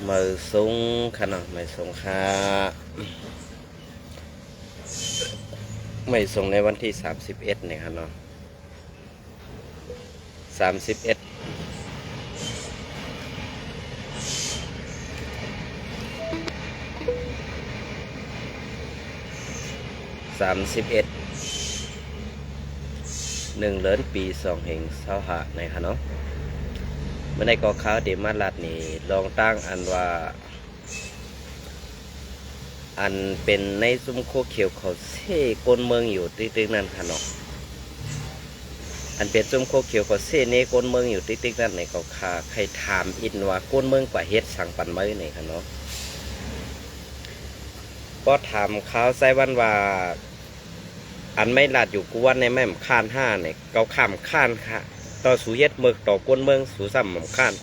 มือสูงขนาดไม่สูงค่าไม่ส่งในวันที่31เนี่ยครับเนาะ31311 เดือน ปี 2 แห่ง25นะครับเนาะเมื่อในกอข่าวเดมารัดนี่ลองตั้งอันว่าอันเป็นในซุ้มโคเขียวเขาเซ่กนเมืองอยู่ติ๊กๆนั่นค่ะเนาะอันเป็นซุ้มโคเขียวเขาเซ่เนกนเมืองอยู่ติ๊กๆนั่นในกอข่าวใครถามอินว่ากนเมืองกว่าเฮ็ดสั่งปันไม้เนี่ยค่ะเนาะก็ถามเขาใส่วันว่าอันไม่หลาดอยู่กวนในแม่มข้าน5เนี่ยเกาข้ามข้านค่ะต่อสูเฮ็ดเมืองต่อกนเมืองสูซ้ำหม่ำข้าน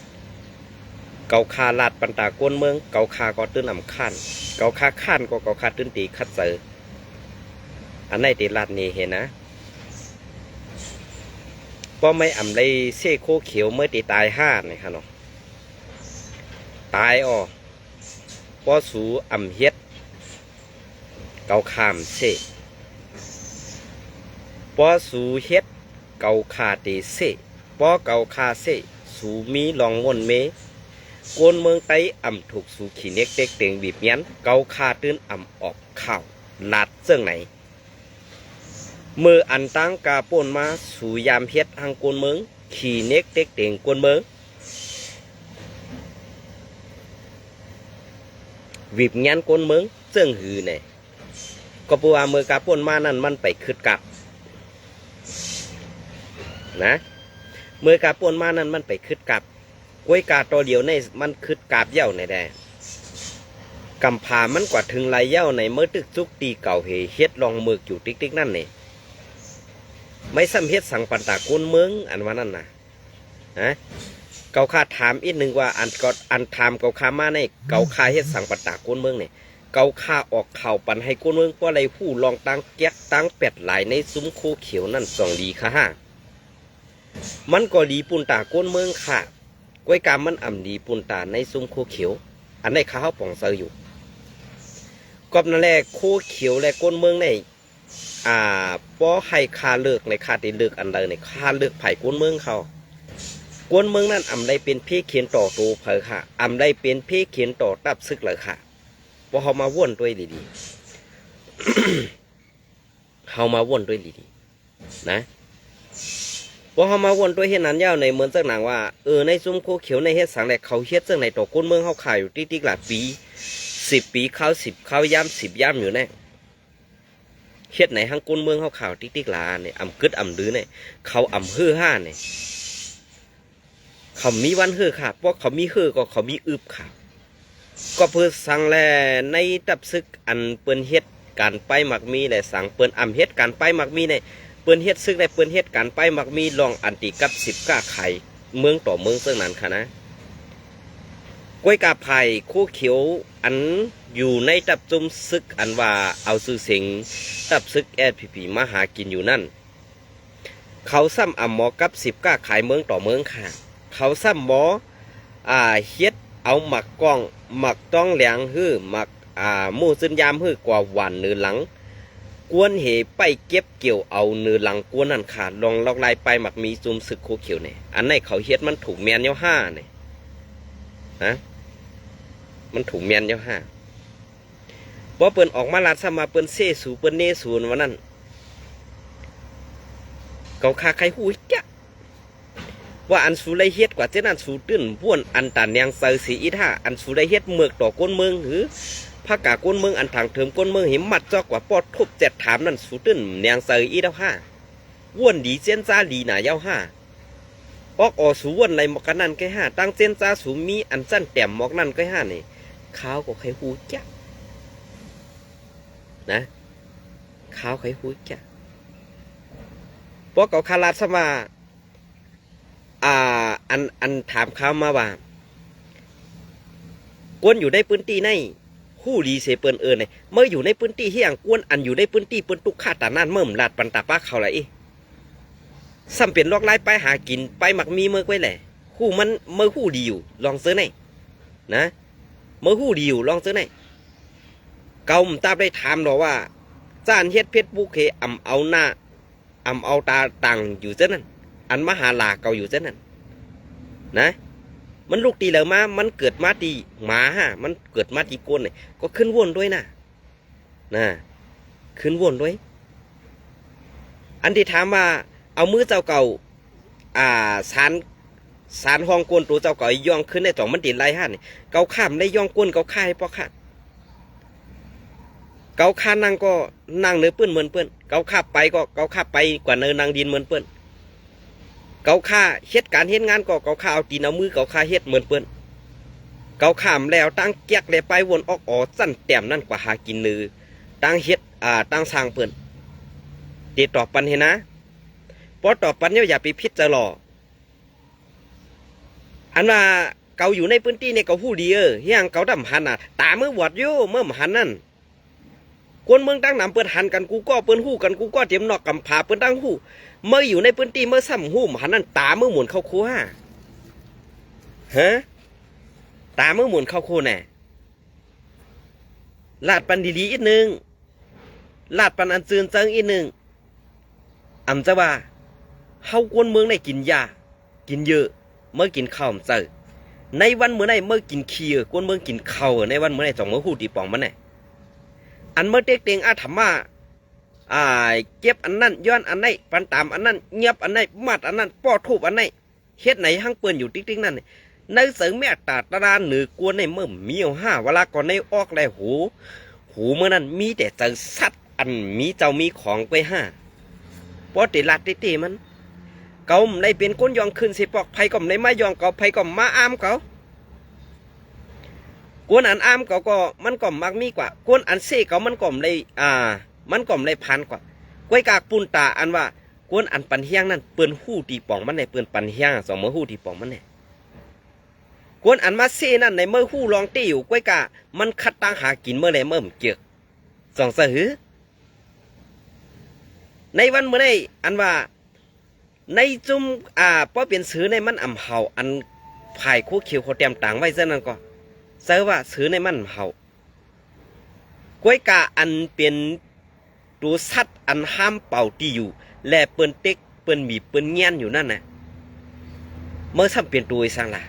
เกาคาลาดปันตากนเมืองเกาคาก็ตื้นอ่ำข้านเกาคาข้านก็เกาคาตื้นตีคัดเสืออันในตีลาดนี่เห็นนะก็ไม่อ่ำเลยเซ่โคเขียวเมื่อตีตาย5เนี่ยค่ะเนาะตายอ่อป้อสูอ่ำเฮ็ดเกาขามเซ่ป้อสูเฮ็ดเกาคาเตเซ่ป้อเกาคาเซ่สูมีลองงนเมกวนเมืองไต้อ่ำถูกสูขีเน็กเต็กเต็งบีบยันเกาคาตื้นอ่ำออกข่าวลาดเสื่องไหนมืออันตั้งกาป่นมาสู่ยามเฮ็ดทางกวนเมืองขี่เน็กเต็กเต็งกวนเมืองบีบยันกวนเมืองเสื่องหือเนี่ยก็ปัวมือกาป่นมานั่นมันไปคืดกับนะเมื่อกาป่นมานั้นมันไปคืดกับกล้วยกาตัวเดียวในมันคืดกาบเย้าในแดกำพามันกว่าถึงไรเย้าในเมื่อตึกซุกตีเก่าเหเฮ็ดลองมืออยู่ติ๊กนั่นเนี่ยไม่ซ้ำเฮ็ดสั่งปันตากุนเมืองอันว่านั่นนะฮะเกาคาถามอีกหนึ่งว่าอันถามเกาคามาในเกาคาเฮ็ดสั่งปันตากุนเมืองเนี่ยเกาคาออกข่าวปันให้กุนเมืองเพราะอะไรผู้ลองตั้งแก๊กตั้งเป็ดหลายในซุ้มโคเขียวนั่นส่องดีค่ะฮะมันก็ดีปุ่นตากุนเมืองค่ะกล้วยกามมันอ่ำดีปุ่นตาในซุ้มโคเขียวอันในข้าวป่องเซอร์อยู่กอบนั่นแหละโคเขียวและกุนเมืองในป้อให้คาเลือกในคาติเลือกอันใดในคาเลือกไผ่กวนเมืองเขากวนเมืองนั้นอำได้เป็นพี่เขียนต่อตัวเพอค่ะอำได้เป็นพี่เขียนต่อตับซึกเลยค่ะพอเขามาว่นด้วยดีๆเขามาว่นด้วยดีๆนะพอเขามาว่นด้วยเฮ็ดนั้นยาวในเหมือนสักหนังว่าในซุ้มโคเขียวในเฮ็ดสังแหลกเขาเฮ็ดเจ้าในต่อกวนเมืองเขาขายอยู่ติ๊กๆหลายปี10 ปีเข้า10เข้าย่ำ10ย่ำอยู่แน่เฮ็ดไหนทั้งกุนเมืองเขาข่าวติ๊กๆลาเนี่ยอ่ำกึดอ่ำดื้อเนี่ยเขาอ่ำฮือห้าเนี่ยเขามีวันฮือค่ะเพราะเขามีฮือก็เขามีอึบค่ะก็เพื่อสั่งแลในตับซึกอันเปิ้นเฮ็ดการไปมักมีแหละสั่งเปิ้นอ่ำเฮ็ดการไปมักมีเนี่ยเปิ้นเฮ็ดซึกได้เปิ้นเฮ็ดการไปมักมีลองอันติกับ10ก้าไข่เมืองต่อเมืองซึ่งนั้นค่ะนะกล้วยกาไผ่คู่เขียวอันอยู่ในตับจุมซึกอันว่าเอาซื้อเสียงตับซึกSPPมาหากินอยู่นั่นเขาซ้ำอ่ำหมอกับ10ก้าขายเมืองต่อเมืองค่ะเขาซ้ำหมอเฮ็ดเอาหมักกล้องหมักต้องแหลงฮื้อหมักหมู่ซึนยามฮื้อกว่าหวานเนื้อหลังกวนเหไปเก็บเกี่ยวเอาเนื้อหลังกวนนั่นขาดลองลอกลายไปหมักมีซุมซึกโคเขียวเนี่ยอันไหนเขาเฮ็ดมันถูกแมนเย้าห้าเนี่ยฮะมันถูกแมนเย้าห้าพอเปิ้นออกมาลาดซะมาเปิ้นเซสูเปิ้นเนสูนวันนั้นเกาคาใครหูจ๊ะว่าอันสูไรเฮ็ดกว่าเจ้านั่นสูตื้นบ้วนอันตันยังเซอสีอีท่าอันสูไรเฮ็ดเมือกต่อก้นเมืองหรือภาคกาก้นเมืองอันทางเถิมก้นเมืองหิมมัดจอกกว่าปอดทุบ7ถามนั่นสูตื้นยังเซออีเท่าห้าว้วนดีเจนจ้าดีหนาเย้าห้าออกสูว้วนไรหมอกกันนั่นแค่ห้าตั้งเจนจ้าสูมีอันสั้นแต้มหมอกนั่นก็ห้านี่ข้าวก็ใครหูจ๊ะนะข้าวใครหูจ๊ะพวกเขาคาราสมาอันถามเขามาว่ากวนอยู่ในพื้นที่ในหู้ดีเสเปิ้นเนี่ยเมื่ออยู่ในพื้นที่ที่อย่างกวนอันอยู่ในพื้นที่เปิ้นตุกขาตานั่นเมื่อมลาดปันตาป้าเขาไรซ้ำเป็นลอกไล่ไปหากินไปหมักมีเมื่อไว้แหละหู้มันเมื่อหู้ดีอยู่ลองเสื้อในนะ เมื่อหู้ดีอยู่ลองเจอไหนเกาตาได้ถามหรอว่าจ้านเฮ็ดเพชรบุเคเอาหน้าเอาตาตังอยู่เจ้านั่นอันมหาลาเกาอยู่เจ้านั่นนะมันลูกตีแล้วมามันเกิดมาตีหมาฮะมันเกิดมาตีก้นเนี่ยก็ขึ้นวนด้วยนะขึ้นวนด้วยอันที่ถามว่าเอามือเจ้าเก่าสารห้องก้นตัวเจ้าเก่าย่องขึ้นในจ่องมันติดไรฮะเนี่ยเกาข้ามได้ย่องก้นเกาข้าให้พ่อข้าเกาข้านั่งก็นั่งเนื้อเปื้อนเหมือนเปื้อนเกาข้าไปก็เกาข้าไปกว่าเนื้อนางดินเหมือนเปื้อนเกาข้าเฮ็ดการเฮ็ดงานก็เกาข้าเอาตีนเอามือเกาข้าเฮ็ดเหมือนเปื้อนเกาข้ามแล้วตั้งเกียกเลยไปวนออกสั้นแต้มนั่นกว่าหากินนือตั้งเฮ็ดตั้งสร้างเปื้อนตีตอบปันเห็นนะพอตอบปันเนี่ยอย่าไปพิจารณาอันว่าเกาอยู่ในพื้นที่ในเกาผู้ดีเฮียงเกาดำหันตาเมื่อวอดอยู่เมื่อหันนั่นคนเมืองตั้งนำเปิ้นหันกันกูก็เปิ้นหู้กันกูก็เตรียมนอกกำผาเปิ้นตั้งหู้เมื่ออยู่ในพื้นที่เมื่อซ้ำหู้หันนั่นตาเมื่อหมุนเข้าคูฮะตาเมื่อหมุนเข้าคูแน่ลาดปันดีๆอีกนึงลาดปันอันเจือนเจิงอีกนึงจะว่าเฮาคนเมืองในกินยากินเยอะเมื่อกินข้าวเจอในวันเมื่อไหร่เมื่อกินขี้คนเมืองกินข้าวในวันเมื่อไหร่สองมื้อหูตีป่องมันไหนอันเมื่อเด็กๆธรรมะเก็บอันนั้นย้อนอันไหนปันตามอันนั้นเงียบอันไหนมัดอันนั้นป้อทูบอันไหนเฮ็ดไหนหั่งเปื่อนอยู่ติ๊กๆนั่นในเสือแม่ตาตาหนือกวนในเมื่อมีเอา5เวลาก่อนในออกแลหูเมื่อนั้นมีแต่เจอสัตว์อันมีเจ้ามีของไปพอติลัดติมันเกาในเป็นก้นยองขึ้นสิปอกไผ่ก็ในมายองเกาไผ่ก็มาอามเกากวนอันอามเกาก็มันก็มักมีกว่ากวนอันเซ่เกามันก็เลยมันก็เลยพันกว่ากล้วยกากปูนตาอันว่ากวนอันปันเฮียงนั่นเปื้อนหู้ตีป่องมันในเปื้อนปันเฮียงสองมือหู้ตีป่องมันเนี่ยกวนอันมาเซ่นั่นในเมื่อหู้ลองตีอยู่กล้วยกามันคัดตั้งหากินเมื่อไรเมื่อมเกียกสองสะหือในวันเมื่อไรอันว่าในจุ่มเพราะเป็นซื้อในมันอ่ำเห่าอันภายคู่เขียวเขาเตรียมต่างไว้เส้นนั่นก็เสือว่าซื้อในมันเห่ากล้วยกาอันเป็นตัวสัตว์อันห้ามเป่าตีอยู่และเปิ้นเต็กเปิ้นมีเปิ้นเงี้ยนอยู่นั่นน่ะเมื่อซ้ำเปลี่ยนตัวสังละ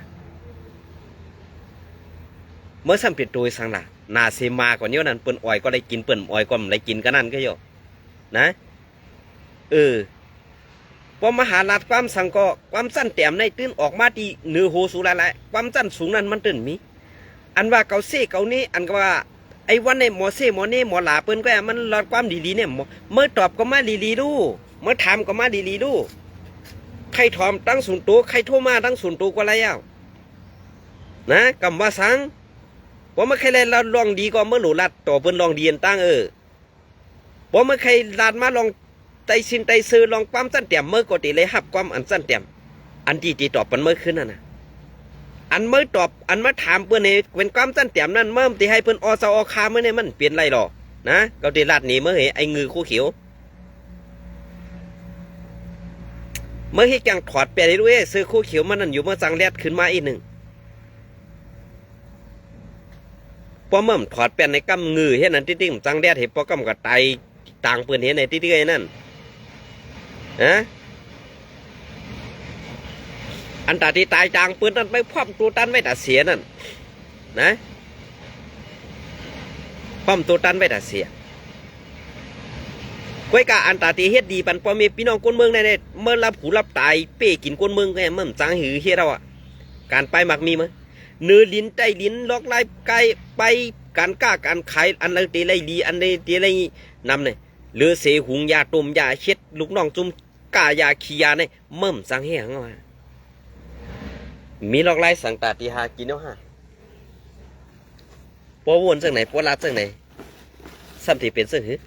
เมื่อซ้ำเปลี่ยนตัวสังละนาเซมาก่อนเนี้ยนั่นเปิ้นอ้อยก็ได้กินเปิ้นอ้อยก็ไม่ได้กินกันนั่นก็โยนะพอมหาลัดความสังก็ความสั้นแต้มในตื้นออกมาที่เนื้อโหสูละละความสั้นสูงนั้นมันตื้นมีอันว่าเกาเซ่เกานี้อันก็ว่าไอ้วันในหมอเซ่หมอเน่หมอหลาเปิ้นก็มันลดความดีๆเนี่ยเมื่อตอบก็มาดีๆดูเมื่อถามก็มาดีๆดูใครถอมตั้งศูนย์ตัวใครโทรมาตั้งศูนย์ตัวก็ไรอ่ะนะกำว่าสังพอเมื่อใครเราลองดีก็เมื่อหลูลัดต่อเปิ้นลองดีนตั้งพอเมื่อใครลัดมาลองไตสินไตซื้อลองความสั้นแต้มเมื่อกติเลยหับความอันสั้นแต้มอันที่ตอบมันเมื่อขึ้นนะอันเมื่อตอบอันมาถามเพื่อนเนี่ยเป็นความสั้นแต้มนั่นเมื่อที่ให้เพื่อนอคาเมื่อเนี่ยมันเปลี่ยนไรหรอนะก็ติลัดหนีเมื่อเห็นไอ้งือคู่เขียวเมื่อให้จังถอดเปลี่ยนด้วยซื้อคู่เขียวมันนั่นอยู่เมื่อสังเลียดขึ้นมาอีกหนึ่งพอเมื่อถอดเปลี่ยนในกำงือเห็นนั่นติ๊งสังเลียดเห็นพอกำกับไตต่างเพื่อนเห็นในติ๊กนั่นอันตาที่ตายจางปืนนั้นไม่พร้อมตัวตันไม่แต่เสียนั่นนะพร้อมตัวตันไม่แต่เสียก้อยกาอันตาที่เฮ็ดดีปันพอมีพี่น้องคนเมืองในเมื่อรับหูรับตายเป้กินคนเมืองแกเมื่อจังหือเฮ็ดเราการไปมักมีมั้ยเนื้อลิ้นใจลิ้นล็อกไล่ไกลไปการกล้าการขายอันตีไรดีอันตีไรนำเนี่ยหรือเสหุงยาต้มยาเช็ดลูกน้องจุ่มกายาขี้ยาเนี่ยเมื่อจังเฮียงว่ามีลอกไล่สังตาตีหากินเอาปอวนจังไหนปอลาจังไหนซ้ำที่เป็นซึ่งหือ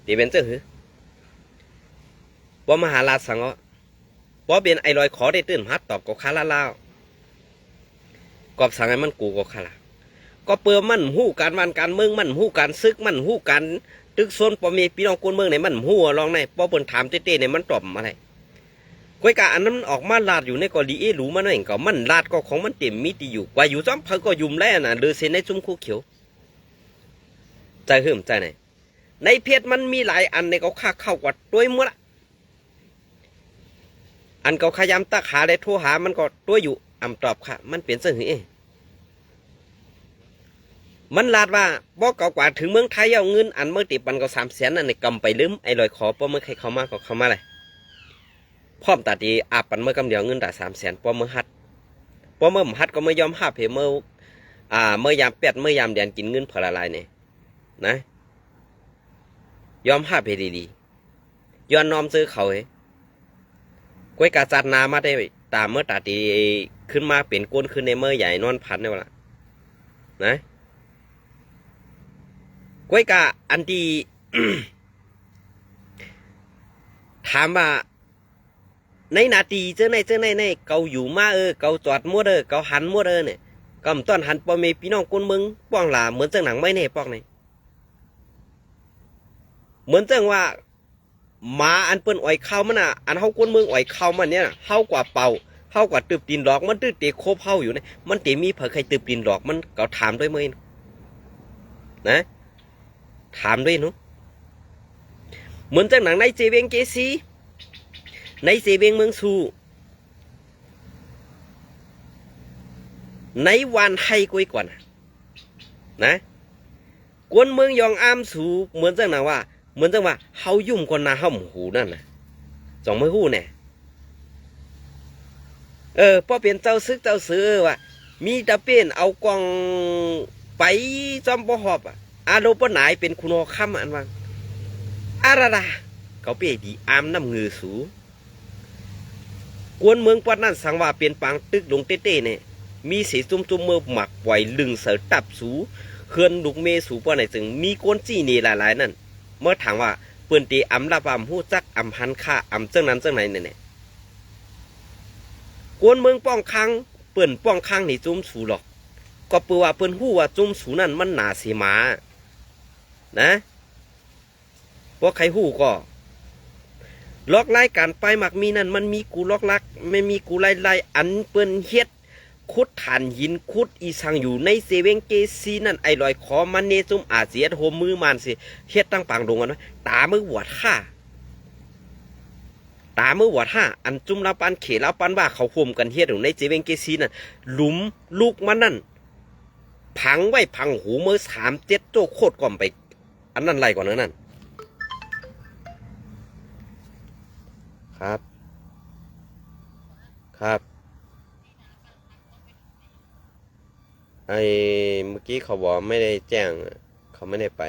ที่เป็นซึ่งหือปอมหาลาสังอ๋อปอเป็นไอลอยขอได้ตื่นฮัดตอบกับคาลาลาวกอบสั่งให้มันกูกับคาลาก็เปิดมันหู้การวันการเมืองมันหู้การซึกมันหู้การ ตึกโซนปอมีพี่น้องกวนเมืองไหนมันหัวลองไหนปอเปิ่นถามเต้ๆเนี่ยมันตอบอะไรก้อยกะอันนั้นออกมาลาดอยู่ในกอลีเอหรูมันเองก็มันลาดก็ของมันเต็มมีตีอยู่กว่าอยู่ซ้ำเพิ่นก็ยุ่มแล้วน่ะเดือเส้นในจุ่มคู่เขียวใจเหิมใจไหนในเพจมันมีหลายอันในเขาค่าเข้ากว่าด้วยมั้งละอันเขาขยำตาขาได้โทรหามันก็ตัวอยู่อำตอบค่ะมันเปลี่ยนเสื้อหือมันลาดว่าบอกเก่ากว่าถึงเมืองไทยเอาเงินอันเมื่อติดปันก็300,000นั่นในกำไปลืมไอ้ลอยขอป้อเมื่อใครเข้ามาก็เข้ามาเลยพร้อมตาดีอาปันเมื่อกำเดียวเงินแต่300,000ป้อเมื่อฮัดป้อเมื่อฮัดก็ไม่ยอมห้าเพเมื่อเมื่อยามเป็ดเมื่อยามเดือนกินเงินเพลายเนี่ยนะยอมห้าเพดีๆย้อนน้อมซื้อเขาเฮ้กวยกาจัดนามาได้ตามเมื่อตาดีขึ้นมาเปลี่ยนก้นขึ้นในเมื่อใหญ่นอนพันนี่วะนะกวยกาอันที่ ถามว่าในนาทีเจ้าในเกาอยู่มาเกาจอดมัวเกาหันมัวเนี่ยก็มต้อนหันปอเมพี่น้องคนเมืองป้องหลาเหมือนเจ้าหนังไม่เนี่ยป้องเนี่ยเหมือนเจ้าว่าหมาอันเปิ้นอ่อยเข้ามันอ่ะอันเฮาคนเมืองอ่อยเข้ามันเนี่ยเฮากว่าเป่าเฮากว่าตืบตีนดอกมันตื้อเตะโคบเฮาอยู่เนี่ยมันเตมีเผอใครตืบตีนดอกมันก็ถามด้วยมั้ยนะถามด้วยเนาะเหมือนเจ้าหนังในเจเวงเกซีในเซเวงเมืองสูในวันให้กวยก่อนนะกวนเมืองยองอ้ามสูเหมือนจังนะว่าเหมือนจังว่าเฮายุ่มคนนาเฮาหูนั่นน่ะสองมือหู้เนี่ยพอเปลี่ยนเจ้าซึกเจ้าซื้อว่ามีตะเป็นเอากองไปจอมบ่หอบอาโลปนายเป็นคุณอคำอันว่าอาราดาเขาเปียดีอามน้ำเงือสูกวนเมืองปอดนั่นสังว่าเปลี่ยนปังตึกลงเต้ๆเนี่ยมีสีจุ่มๆเมื่อหมักไหวลึงเสือตับสูเขื่อนลูกเมสูปอไหนจึงมีก้นจี้นี่หลายๆนั่นเมื่อถามว่าเปื่นตีอำลาบามหู้จักอำพันค่าอำเจ้านั้นเจ้าไหนเนี่ยกวนเมืองป้องคังเปื่นป้องคังนี่จุ่มสูหรอกก็เปื่อว่าเปื่นหู้ว่าจุ่มสูนั่นมันหนาสีมานะเพราะใครหู้ก็ล็อกไล่การไปหมักมีนั่นมันมีกูล็อกลักไม่มีกูไล่อันเปิ้นเฮ็ดคุดฐานหินคุดอีสังอยู่ในเซเว่นเกซีนั่นไอลอยคอมันเนซุมอาเซียโฮมมือมันสิเฮ็ดตั้งปังดงกันไว้ตามือหวดฆ่าตามือหวดฆ่าอันจุ่มลาปันเขลาปันว่าเขาโฮมกันเฮ็ดอยู่ในเซเว่นเกซีนั่นหลุมลูกมันนั่นพังไว้พังหูมือ37โจโคตรก่อมไปอันนั้นไรกว่านั้นนั่นครับครับไอ้เมื่อกี้เขาบอกไม่ได้แจ้งเขาไม่ได้ไป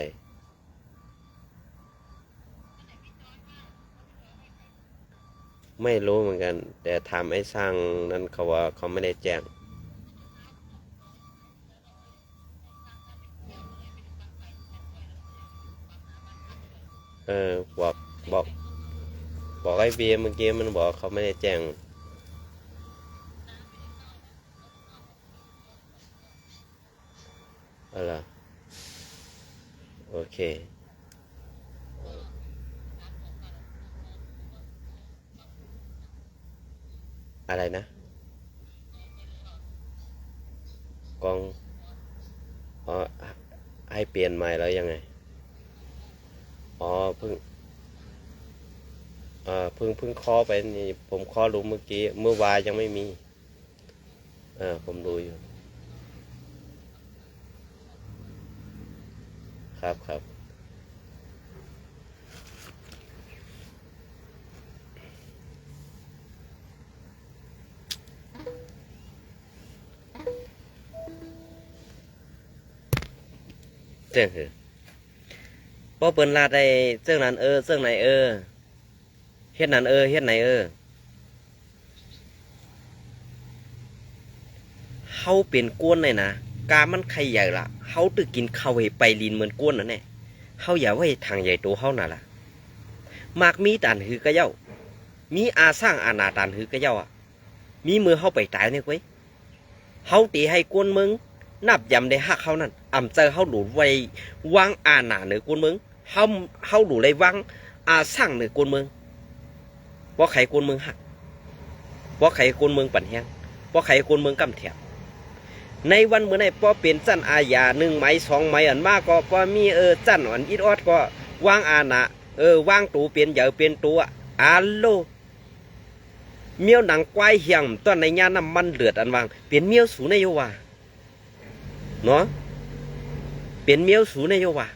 ไม่รู้เหมือนกันแต่ถามไอ้สร้างนั้นเขาว่าเขาไม่ได้แจ้งบอกบอกบอกไอ้เบียเมื่อกี้มันบอกเขาไม่ได้แจ้งอะไรโอเคอะไรนะกองอ๋อให้เปลี่ยนใหม่แล้วยังไงอ๋อเพิ่งเคาะไปนี่ผมเคาะรู้เมื่อกี้เมื่อวานยังไม่มีผมดูอยู่ครับเจ้าคือพอเปิดลาดได้เจ้านั้นเจ้าไหนเฮ็ดนั้นเฮ็ดไหนเฮาเป็นก้นเลยนะกามันใครใหญ่ละเฮาตึกกินข้าวให้ไปลินเหมือนก้นนั่นแน่เฮาอย่าไว้ทางใหญ่โตเฮาน่ะล่ะมากมีตันหือกะเย้ามีอาสร้างอาณาตันหือกะเย้ามีมือเฮาไปตายเนี่ยเว้ยเฮาตีให้ก้นมึงนับยำได้ฮักเฮานั่นอำเจอเฮาหลุดไว้วางอาณาเหนือก้นมึง เฮาดูเลยวังสร้างในกวนเมืองเพราะไขกวนเมืองหักเพราะไขกวนเมืองปั่นแห้งเพราะไขกวนเมืองกำแถบในวันเมื่อไหร่พอเป็นจันอาญา1 ไม้ 2 ไม้อันมากก็พอมีจันอันอีดอดก็วางอาณาวางตูเป็นเหยาเป็นตัวโลเมียวหนังควายเหี่ยมตอนในญาน้ำมันเลือดอันวางเป็นเมียวสูในโยวาเนาะเป็นเมียวสูในโยวา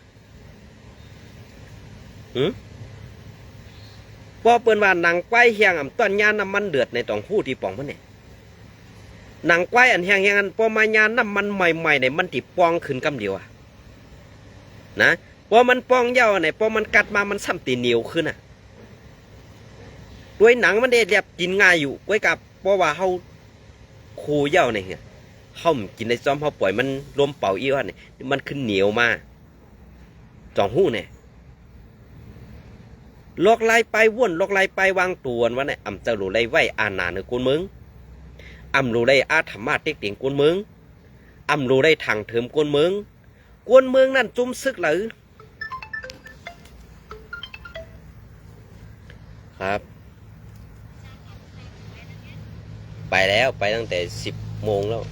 พอเปิ้นว่าหนังควายเหี่ยมตอนญาน้ำมันเลือดในตองหู้ที่ป่องมันเนี่ยหนังควายอันแห้งๆอันพอมาญาน้ำมันใหม่ๆในมันติปองขึ้นกำเดียวนะพอมันปองเย้าเนี่ยพอมันกัดมามันซ้ำตีเหนียวขึ้นด้วยหนังมันได้เรียบกินง่ายอยู่ไว้กับเพราะว่าเขาคูเย้าเนี่ยเขากินในซ้อมเขาปล่อยมันลมเป่าอี้ว่าเนี่ยมันขึ้นเหนียวมาจ่องหู้เนี่ยลอกไล่ไปว่นลอกไล่ไปวางตัววันเนี่ยอ่ำจะรู้ไล่ไหวอาณาเนื้อกูมึงอ่ำรู้ไล่อาธรรมะเต็กเต็งกูมึงอ่ำรู้ไล่ทางเถิมกูมึงนั่นจุ้มซึกหรือครับไปแล้วไปตั้งแต่10 โมงแล้ว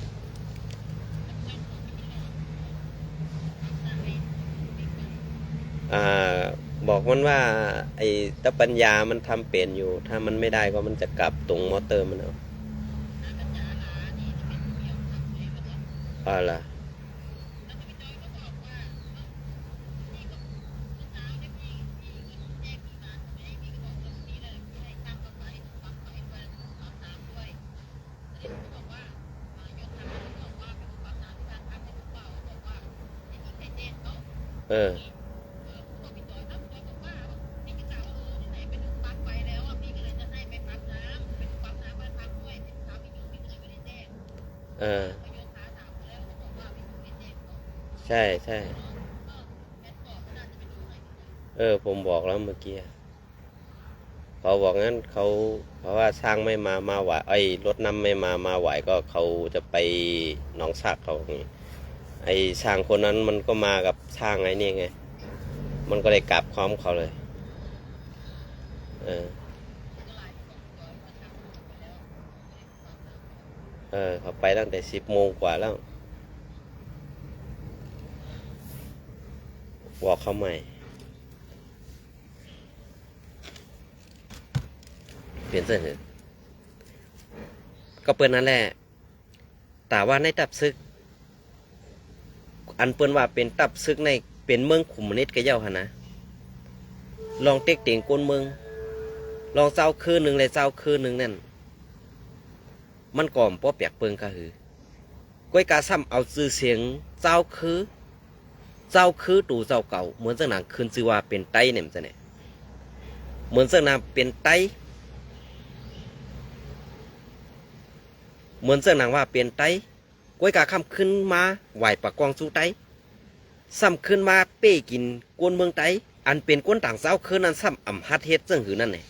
บอกมันว่าไอ้ตะปัญญามันทำเป็นอยู่ถ้ามันไม่ได้ก็มันจะกลับตรงมอเตอร์มันเอาล่ะใช่ใช่ผมบอกแล้วเมื่อกี้เขาบอกงั้นเขาเพราะว่าช่างไม่มาไหวรถน้ำไม่มาไหวก็เขาจะไปหนองสักเขาช่างคนนั้นมันก็มากับช่างนี่ไงมันก็เลยกลับพร้อมเขาเลยเขาไปตั้งแต่10 โมงกว่าแล้วบอกเขาใหม่เปลี่ยนเสื้อก็เปิ้นนั่นแหละแต่ว่าในตับซึกอันเปิ้นว่าเป็นตับซึกในเป็นเมืองขุมนิดกะเย้าหะนะลองเต็กเต็งก้นเมืองลองเจ้าคืนหนึ่งเลยเจ้าคืนหนึ่งนั่นมันก่อมป้อเปียกเปิงกะหือก้อยกาซ้ำเอาชื่อเสียงเจ้าคือตู่เจ้าเก่าเหมือนเจ้าหนังคืนชื่อว่าเป็นไตเนี่ยมันจะเนี่ยเหมือนเจ้าหนังเป็นไตเหมือนเจ้าหนังว่าเป็นไตก้อยกาคำขึ้นมาไหวปากกองสู้ไตซ้ำขึ้นมาเป้กินกวนเมืองไตอันเป็นก้นต่างเจ้าคืนนั้นซ้ำอ่ำฮัดเฮ็ดเจ้าหือนั่นเนี่ย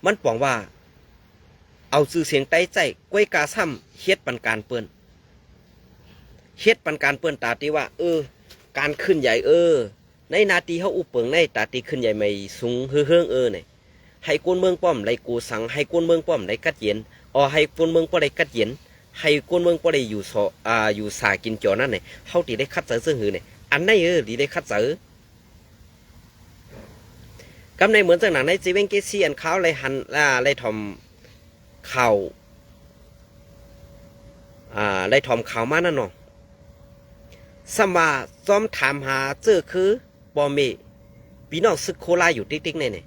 มันปองว่าเอาชื่อเสียงไตใจก้อยกาซ้ำเฮ็ดปันการเปิ้นเฮ็ดปันการเปิ้นตาตีว่าการขึ้นใหญ่ในนาทีเขาอุปเปิงในตาตีขึ้นใหญ่ไม่สูงเฮืองเนี่ยให้กวนเมืองป้อมไรกูสังให้กวนเมืองป้อมไรกัดเย็นให้กวนเมืองป้อมไรกัดเย็นให้กวนเมืองป้อมไรอยู่สากินจอนั่นเนี่ยเขาตีได้คัดเสือเสื้อหือเนี่ยอันไหนตีได้คัดเสือกำในเหมือนจากหนังในจีเวงเกซีอันเขาไรหันไรทอมข่าวไรทอมข่าวมานั่นเนาะสมาซ้อมถามหาเจอคือปอเมพี่น้องซึกโคลายอยู่ติ๊กๆเนี่ย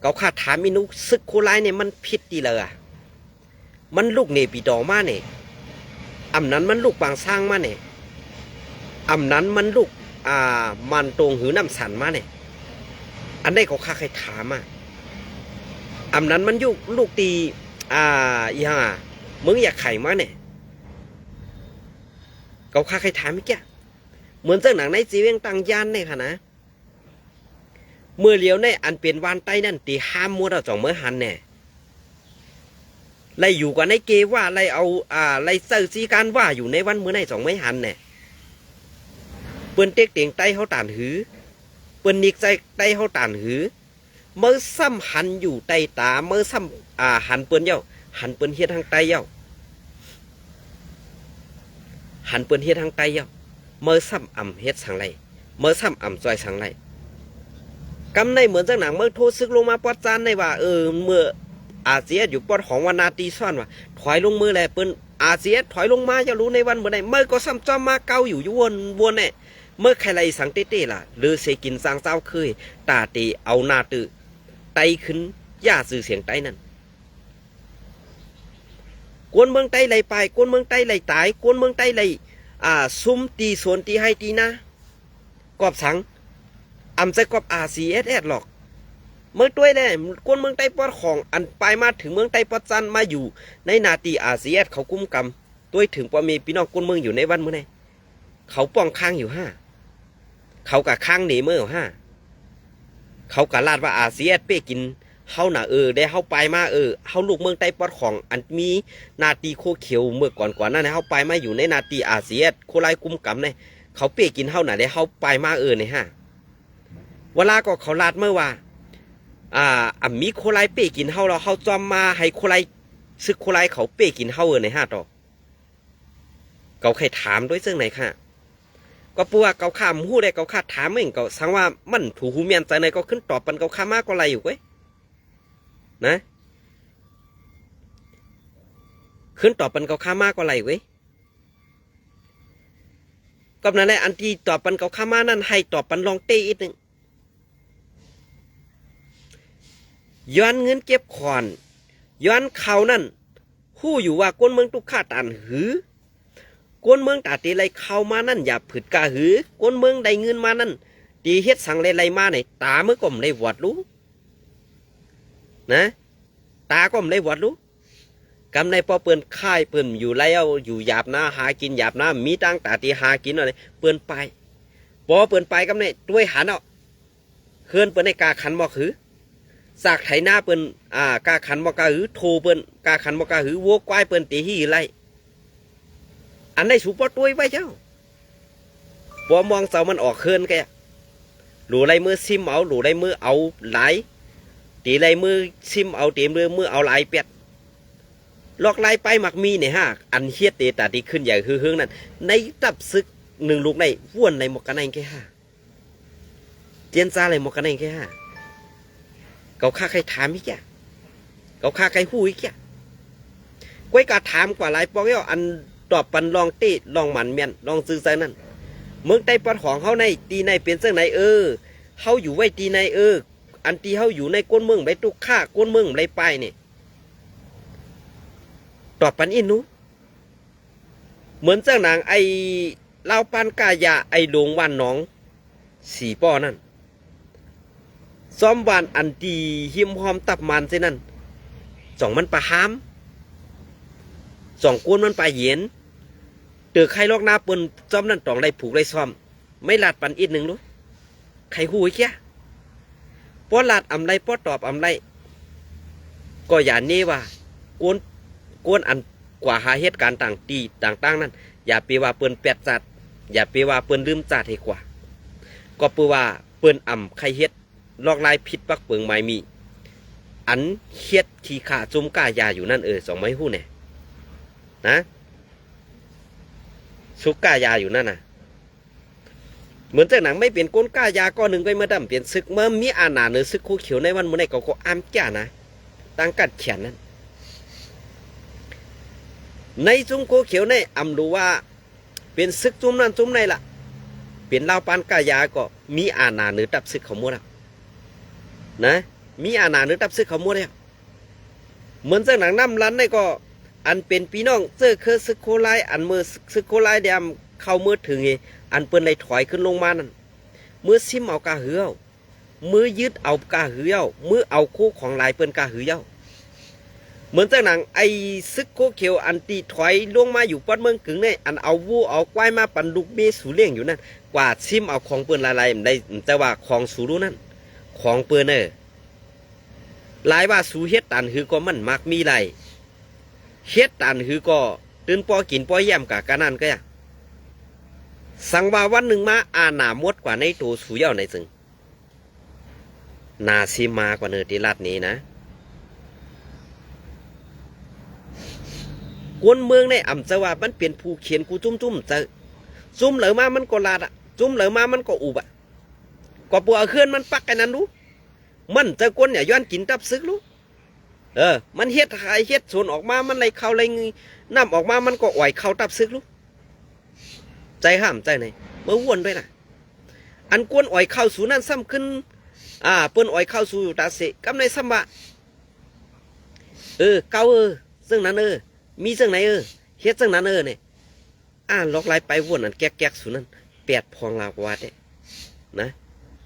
เขาขาดถามมินุซึกโคลายเนี่ยมันผิดดีเลยมันลูกเนปีดอมาเนี่ยอำนั้นมันลูกบางสร้างมาเนี่ยอำนั้นมันลูกมันตรงหือน้ำสันมาเนี่ยอันได้เขาข้าใครถามอำนั้นมันยุกลูกตีมึงอยากไข่มาเนี่ยเขาข้าใครถามไม่แก่เหมือนเจ้าหนังในจีเวงตังยานเนี่ยค่ะนะเมื่อเลี้ยวในอันเป็นวานใต้นั่นตีห้ามมัวเราจ่องเมื่อหันเนี่ยไล่อยู่กันในเกว่าไล่เอาไล่เสิร์ซีการว่าอยู่ในวันเมื่อในจ่องไม่หันเนี่ยเปิ้นเต็กเตียงใต้เขาตานหือ ปิ้นนิกใจใต้เฮาตานหือเมื่อซ้ำหันอยู่ใต้ตาเมื่อซ้ำหันเปิ้นเย้าหันเปิ้นเฮ็ดทางใต้เย้าหันเปิ้นเฮ็ดทางใต้เย้าเมื่อซ้ำอ่ำเฮ็ดสังไรเมื่อซ้ำอ่ำซอยสังไรกำในเหมือนจังหนังเมื่อโทษซึกลงมาปอดจานในว่าเมื่ออาเซียอยู่ปอดของวานาตีซ่อนว่าถอยลงมือแหละเปิ้นอาเซียถอยลงมาจะรู้ในวันเมื่อใดเมื่อก็ซ้ำจอมมาเกาอยู่วนเนี่ยเมื่อใครไรสังเต้ล่ะหรือเสกินสร้างเจ้าเคยตาตีเอาหน้าตื้อไตขึ้นย่าสื่อเสียงไตนั่นกวนเมืองไตไหลไปกวนเมืองไตไหลตายกวนเมืองไตไหลซุ่มตีสวนตีให้ตีนะกอบสังอำใจกอบRCSSหรอกเมื่อตัวแน่กวนเมืองไต้ปอดของอันไปมาถึงเมืองไต้ปอดจันมาอยู่ในนาตีRCSSเขากุ้มกำตัวถึงปอมีพี่น้องกวนเมืองอยู่ในวันเมื่อไงเขาป้องข้างอยู่เขากะข้างหนีเมื่อเขากะลาดว่าRCSSเป้กินเฮาหน่ะได้เฮาไปมาเฮาลูกเมืองไต้ปอดของอันมีนาตีโคเขียวเมื่อก่อนนั้นเฮาไปมาอยู่ในนาตีRCSSโคไลกุ้มกำเนี่ยเขาเป้กินเฮาหน่ะได้เฮาไปมาในเวลาก็เขาลาดเมื่อว่ามีโคไลเป้กินเฮาเราเฮาจอมมาให้โคไลซึกโคไลเขาเป้กินเฮาในต่อเขาใครถามด้วยซึ่งไหนค่ะก็ปัวเขาข้ามหู้ได้เขาข้าถามเองเขาสังว่ามันถูหูเมียนใจในก็ขึ้นตอบปันเขาข้ามากกว่าไรอยู่เว้ยนะขึ้นตอบปันเขาข้ามากกว่าไรเว้ยก็นั่นแหละอันที่ตอบปันเขาข้ามานั่นให้ตอบปันลองเต้อีกนึงย้อนเงินเก็บขอนย้อนเขานั่นหู้อยู่ว่ากวนเมืองตุกข้าตานหือกวนเมืองตาตีไรเข้ามานั่นอย่าผืดกาหือกวนเมืองได้เงินมานั่นตีเฮ็ดสั่งไรมาในตาเมื่อก่อมได้วอดรู้นะตาก็มได้วอดรู้กำในพอเปิ้นค่ายเปิ้นอยู่แล้วอยู่หยาบหน้าหากินหยาบหน้ามีตั้งตาตีหากินอะไรเปิ้นไปพอเปิ้นไปกำในด้วยหันเอาเฮือนเปิ้นในกาขันบอกหือสากไถหน้าเปิ้นกาขันบอกกาหือโทเปิ้นกาขันบอกกาหือวัวควายเปิ้นตีหีไรอันได้สูปอตัวไว้เจ้าพอมองเสามันออกเฮือนแกหลูไรมือซิมเอาหลูไรมือเอาไหลตีไรมือซิมเอาตีมือเอาไหลเป็ดลอกไล่ไปหมักมีเนี่ยอันเฮียเตตาที่ขึ้นใหญ่ฮือนั่นในตับซึกหนึ่งลูกในว้วนในหมกกันในแค่เจียนซาเลยหมกกันในแค่เขาฆ่าใครถามอีกแกเขาฆ่าใครหู้อีกแกก้อยกาถามกว่าหลายปองอันตอบปันลองตีลองหมันเมียนลองซื้อใจนั่นเมืองใต้ปอดของเขาในตีในเป็นเส้นไหนเขาอยู่ไว้ตีในอันตีเขาอยู่ในก้นเมืองใบตุกฆ่าก้นเมืองไรไปเนี่ยตอบปันอินนู้เหมือนเจ้านางไอเล่าปันกายาไอหลวงวันน้องสีป้อนั่นซ้อมวานอันตีหิมหอมตับมันเส้นนั่นสองมันปะหามสองกวนมันปะเย็นเตือใครลอกหน้าเปิ้นซ้อมนั่นตองไรผูกไรซ้อมไม่ลาดปันอินหนึ่งรู้ใครหูไอ้แก่ป้อลาดอำไรป้อตอบอำไรก็อย่าเน่ว่ากวนอันกว่าหาเหตุการณ์ต่างนั่นอย่าไปว่าเปิ้นแปดจัดอย่าไปว่าเปิ้นลืมจัดให้กว่าก็เปื่อว่าเปิ้นใครเฮ็ดลอกลายผิดปักเปิงไม้มีอันเฮ็ดขี้ขาจุ่มก้ายาอยู่นั่นสองไม้หู้เนี่ยนะสุกก้ายาอยู่นั่นน่ะเหมือนจากหนังไม่เปลี่ยนก้นก้ายาก้อนหนึ่งไปเมื่อดำเปลี่ยนซึกเมื่อมีอาณาเนื้อซึกคู่เขียวในวันมื้อไหนก็อ้ามแก่นะตั้งกัดเขียนนั่นในจุ้มโคเขียวในรู้ว่าเป็นซึกจุ้มนั่นจุ้มในล่ะเป็นเล่าปานกายาก็มีอาณาเนื้อตับซึกเขาหมดแล้วนะมีอาณาเนื้อตับซึกเขาหมดแล้วเหมือนจากหนังน้ำรันในก็อันเป็นพี่น้องเจอคือซึกโคไลอันมือซึกโคไลเดียมเข้ามือถึงอันเปิ้นเลยถอยขึ้นลงมานั่นมือซิมเอากาเหือมือยึดเอากาเหือมือเอาคู่ของลายเปิ้นกาเหือเหมือนจากหนังไอ้ซึกโคเขียวอันตีถอยลงมาอยู่ปอดเมืองกึ่งเนี่ยอันเอาวูเอาควายมาปันลูกเบี้ยสูเลี้ยงอยู่นั่นกว่าซิมเอาของเปิ้นลายได้แต่ว่าของสูรู้นั่นของเปิ้นหลายว่าสูเฮ็ดตันคือก็มันมักมีไรเฮ็ดตันคือก็ตื่นปอกินปอแย้มกะกันนั่นก็สังว่าวันหนึ่งมาอาหนามดกว่าในตัวสูเย่าในซึ่ง นาซีมากว่าเนอที่รัฐนี้นะกวนเมืองในอ่ำจะว่ามันเปลี่ยนผู้เขียนกูจุ้มจะจุ้มเหลือมามันก็ลาดอ่ะจุ้มเหลือมามันก็อุบอ่ะก็ปัวเคลื่อนมันปักกันนั้นรู้มันจะกวนอย่าย้อนกินตับซึกรู้มันเฮ็ดหายเฮ็ดส่วนออกมามันไหลเข้าไหลงน้ำออกมามันก็อ่อยเข้าตับซึกรู้ใจห้ามใจไหนเมื่อวนด้วยนะอันกวนอ่อยเข้าสู่นั่นซ้ำขึ้นเปิ้นอ่อยเข้าสู่ตาเสกำในซ้ำบะเก้าซึ่งนั้นมีซึ่งไหนเฮ็ดซึ่งนั้นเนี่ยล็อกไลไปวนอันแก๊กสู่นั้นแปดพองลาวาดนะ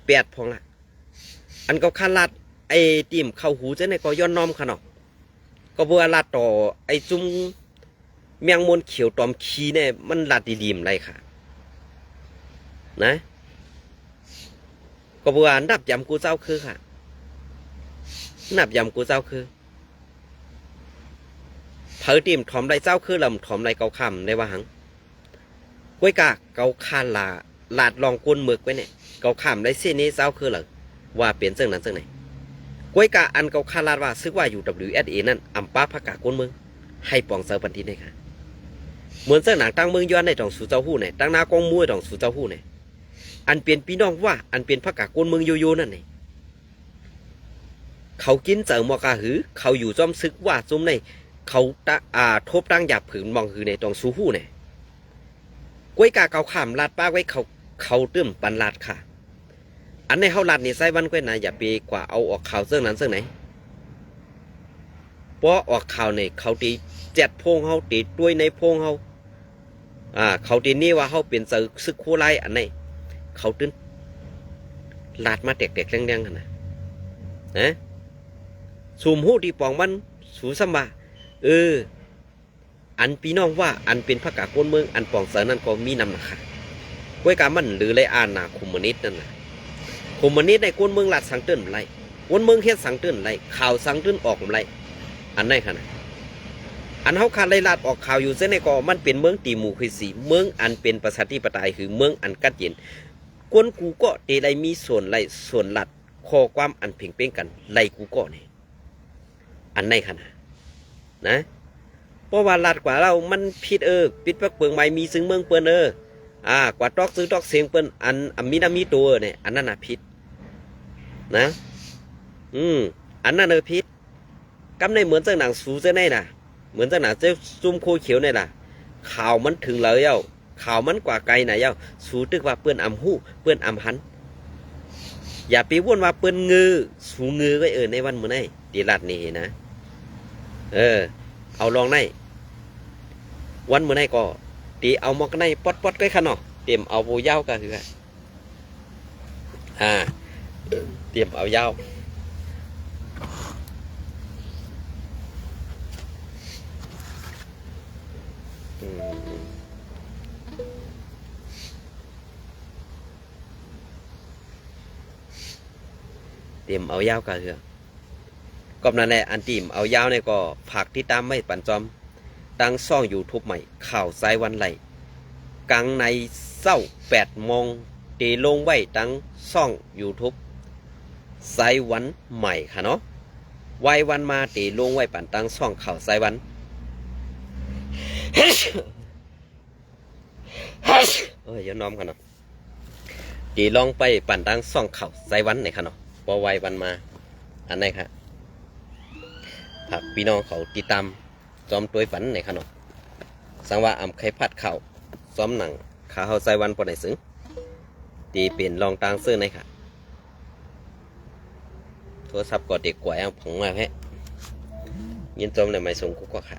แปดพองละอันก็คาลัดไอ้ติ่มเข้าหูจะในก็ย้อนน้อมขนาดก็เบื่อลัดต่อไอ้จุ้มเมียงมนเขียวตอมขี้เนี่ยมันลัดดีๆไรค่ะนะก็เบื่อนับยำกูเจ้าคือค่ะนับยำกูเจ้าคือเผอติ่มถอมไรเจ้าคือลำถอมไรเกาคำในว่าหังกล้วยกาเกาคานลาดลองกวนหมึกไว้เนี่ยเกาคำไรเส้นนี้เจ้าคือเหรอว่าเปลี่ยนเส้นนั้นเส้นไหนกล้วยกาอันเกาคาลาดว่าซึกว่าอยู่ WSA นั่นอัมป้าพักกากวนเมืองให้ปองเซอร์ปันทีเนี่ยค่ะเหมือนเส้นหนังตั้งเมืองย้อนในตองสู่เจ้าหู้เนี่ยตั้งนากองมวยตองสู่เจ้าหู้เนี่ยอันเปลี่ยนพี่น้องว่าอันเปลี่ยนพักกากวนเมืองโยนั่นนี่เขากินเจอมอกาหือเขาอยู่จอมซึกว่าจุ่มในเขาทบตั้งหยาบผืนมองหือในตองสู่หู้เนี่ยกล้วยกาเกาขามลาดป้าไว้เขาตื้มปันลาดค่ะอันในเขาลาดนี่ใส่วันกล้วยนะอย่าไปกว่าเอาออกข่าวเสื้อนั้นเสื้อไหนเพราะออกข่าวเนี่ยเขาตีเจ็ดพงเขาตีด้วยในพงเขาเขาตีนี่ว่าเขาเป็นซึกคู่ไล่อันไหนเขาตื้นลาดมาเด็กๆแรงๆกันนะสูมหูที่ปองมันสูสัมบาอันพี่น้องว่าอันเป็นพระกาโกนเมืองอันปองเสนั่นก็มีนำนะคะกล้วยกามันหรือไรคุมมนิดนั่นนะคุมมนิดในโกนเมืองลาดสังเติ้นไรโกนเมืองเฮ็ดสังเติ้นไรข่าวสังเติ้นออกไรอันไหนคะนะอันเขาขาดไรลาดออกข่าวอยู่เส้นในก็มันเป็นเมืองตีหมู่คือสีเมืองอันเป็นประชาธิปไตยคือเมืองอันกัดเย็นกวนกูก็เตไรมีส่วนไรส่วนหลัดข้อความอันเพ่งเป้งกันไรกูก็เนี่ยอันไหนคะนะเพราะว่าลัดกว่าเรามันผิดปิดปักเปิงใหม่มีซึ่งเมืองเปิ้นกว่าตอกซื้อตอกเสียงเปิ้นอันมีน้ำมีตัวเนี่ยอันนั้นน่ะผิดนะอันนั้นผิดกำในเหมือนเจ้าหนังสูเจ้าในน่ะเหมือนเจ้าหนังเจ้าซุ่มโคเขียวเนี่ยล่ะข่าวมันถึงเลยข่าวมันกว่าไกลน่ะสูตึกว่าเปิ้นอำหู้เปิ้นอำหันอย่าไปว่นว่าเปิ้นงือสูงือไว้ในวันมื้อนี้ดีลัดนี่นะเอาลองในวันมื้อนี้ก็ตีเอามอกในปอดๆก็ขนาดเตรียมเอาโบยาวก็คือเตรียมเอายาวเตรียมเอายาวก็คือก็นั่นแหละอันทีมเอายาวเนี่ยก็ฝากที่ตามไม่ปั่นจอมตั้งซ่องยูทูบใหม่ข่าวสายวันไหลกลางในเศร้า8 โมงตีลงไว้ตั้งซ่องยูทูบสายวันใหม่ค่ะเนาะไว้วันมาตีลงไว้ปั่นตั้งซ่องข่าวสายวันอย่าน้อมกันเนาะตีลองไปปั่นตั้งซ่องข่าวสายวันไหนค่ะเนาะพอไว้วันมาอันไหนค่ะผักพี่น้องเขาติดตามจอมตัวฝันในขนมสังว่าอำไข่พัดเข่าซ้อมหนังขาเขาใส่วันปนไหนซึ้งตีเปลี่ยนลองตางซื้อในค่ะโทรศัพท์กดเด็กกว่าเอาผงมาแพะยินจมในไม่ส่งกุ๊กก็ค่ะ